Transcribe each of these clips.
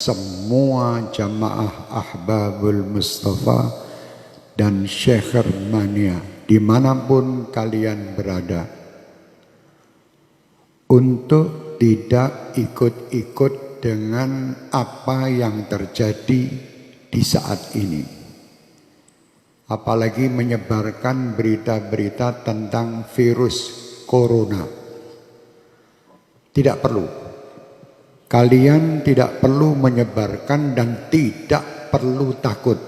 semua jamaah Ahbabul Mustafa dan Syekh Mania dimanapun kalian berada, untuk tidak ikut-ikut dengan apa yang terjadi di saat ini, apalagi menyebarkan berita-berita tentang virus corona. Tidak perlu. Kalian tidak perlu menyebarkan dan tidak perlu takut.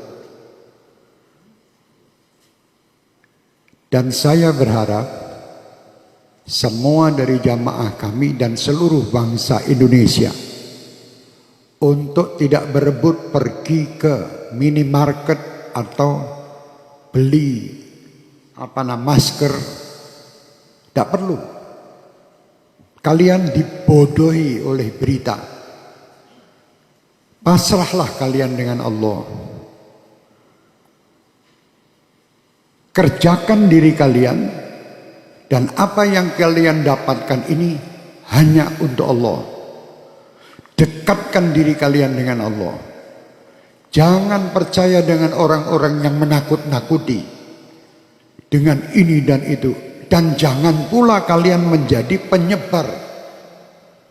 Dan saya berharap semua dari jamaah kami dan seluruh bangsa Indonesia untuk tidak berebut pergi ke minimarket atau beli masker. Tidak perlu. Kalian dibodohi oleh berita. Pasrahlah kalian dengan Allah. Kerjakan diri kalian, dan apa yang kalian dapatkan ini hanya untuk Allah. Dekatkan diri kalian dengan Allah. Jangan percaya dengan orang-orang yang menakut-nakuti dengan ini dan itu. Dan jangan pula kalian menjadi penyebar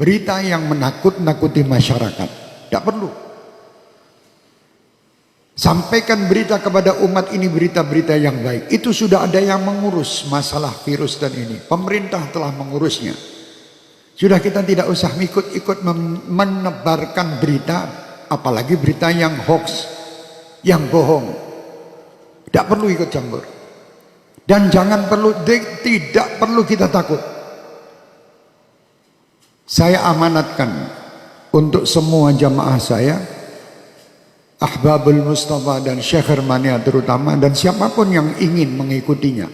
berita yang menakut-nakuti masyarakat. Tidak perlu. Sampaikan berita kepada umat ini, berita-berita yang baik. Itu sudah ada yang mengurus masalah virus dan ini. Pemerintah telah mengurusnya. Sudah, kita tidak usah ikut-ikut menebarkan berita, apalagi berita yang hoax, yang bohong. Tidak perlu ikut campur. Dan tidak perlu kita takut. Saya amanatkan untuk semua jamaah saya, Ahbabul Mustafa dan Syekh Mania terutama, dan siapapun yang ingin mengikutinya,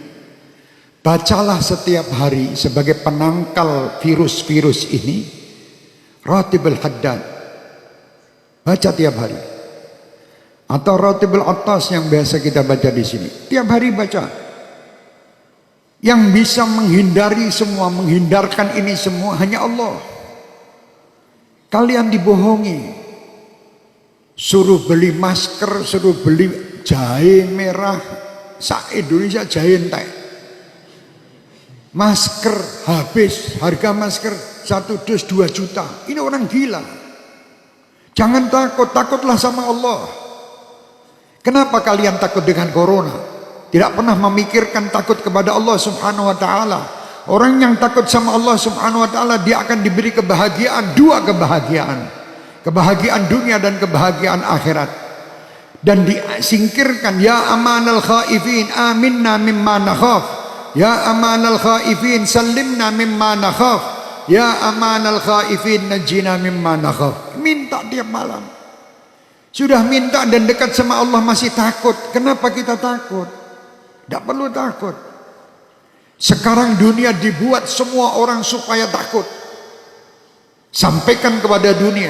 bacalah setiap hari sebagai penangkal virus-virus ini Ratibul Haddad. Baca tiap hari. Atau Ratibul Attas yang biasa kita baca di sini. Tiap hari baca. Yang bisa menghindari semua, menghindarkan ini semua hanya Allah. Kalian dibohongi. Suruh beli masker, suruh beli jahe merah. Indonesia jahe entek. Masker habis, harga masker 1 dus 2 juta. Ini orang gila. Jangan takut, takutlah sama Allah. Kenapa kalian takut dengan corona? Tidak pernah memikirkan takut kepada Allah Subhanahu wa ta'ala. Orang yang takut sama Allah Subhanahu wa ta'ala, dia akan diberi kebahagiaan, 2 kebahagiaan. Kebahagiaan dunia dan kebahagiaan akhirat. Dan disingkirkan, ya amanal khaifin aminna mimma nakhaf. Ya amanal khaifin sallimna mimma nakhaf. Ya amanal khaifin najjina mimma nakhaf. Minta tiap malam. Sudah minta dan dekat sama Allah masih takut. Kenapa kita takut? Tidak perlu takut. Sekarang dunia dibuat semua orang supaya takut. Sampaikan kepada dunia.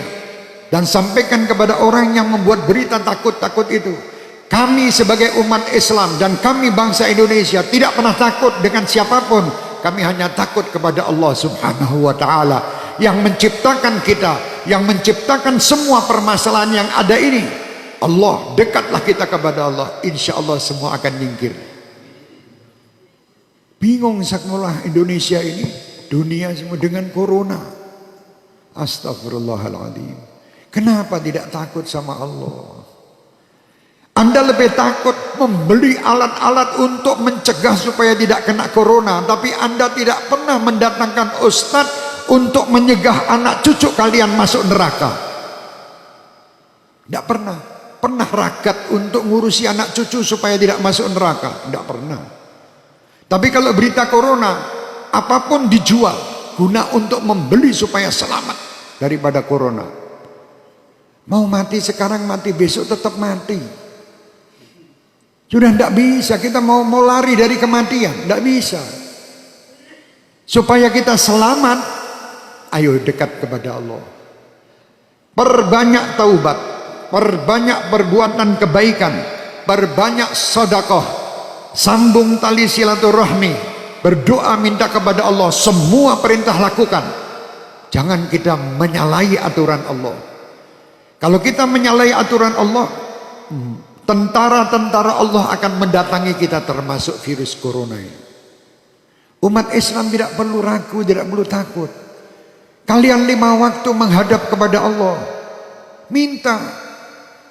Dan sampaikan kepada orang yang membuat berita takut-takut itu. Kami sebagai umat Islam dan kami bangsa Indonesia tidak pernah takut dengan siapapun. Kami hanya takut kepada Allah Subhanahu wa ta'ala. Yang menciptakan kita. Yang menciptakan semua permasalahan yang ada ini. Allah, dekatlah kita kepada Allah. Insya Allah semua akan nyingkir. Bingung sekolah Indonesia ini, dunia semua dengan corona. Astagfirullahaladzim. Kenapa tidak takut sama Allah? Anda lebih takut membeli alat-alat untuk mencegah supaya tidak kena corona, tapi Anda tidak pernah mendatangkan ustadz untuk menyegah anak cucu kalian masuk neraka. Tidak pernah. Pernah ragat untuk ngurusi anak cucu supaya tidak masuk neraka? Tidak pernah. Tapi kalau berita corona, apapun dijual guna untuk membeli supaya selamat daripada corona. Mau mati sekarang, mati besok tetap mati. Sudah tidak bisa, kita mau lari dari kematian, tidak bisa. Supaya kita selamat, ayo dekat kepada Allah. Perbanyak taubat, perbanyak perbuatan kebaikan, perbanyak sedekah. Sambung tali silaturahmi, berdoa minta kepada Allah, semua perintah lakukan. Jangan kita menyalahi aturan Allah. Kalau kita menyalahi aturan Allah, tentara-tentara Allah akan mendatangi kita, termasuk virus corona ini. Umat Islam tidak perlu ragu, tidak perlu takut. Kalian 5 waktu menghadap kepada Allah, minta.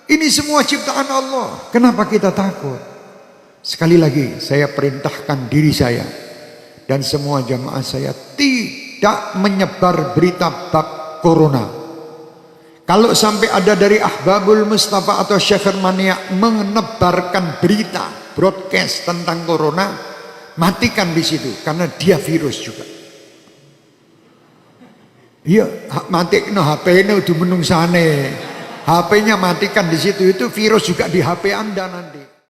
Ini semua ciptaan Allah. Kenapa kita takut? Sekali lagi saya perintahkan diri saya dan semua jamaah saya tidak menyebar berita bab corona. Kalau sampai ada dari Ahbabul Mustafa atau Syekh Mania menebarkan berita broadcast tentang corona, matikan di situ, karena dia virus juga. Iya, matikno HP-nya udah menungsane. HP-nya matikan di situ, itu virus juga di HP Anda nanti.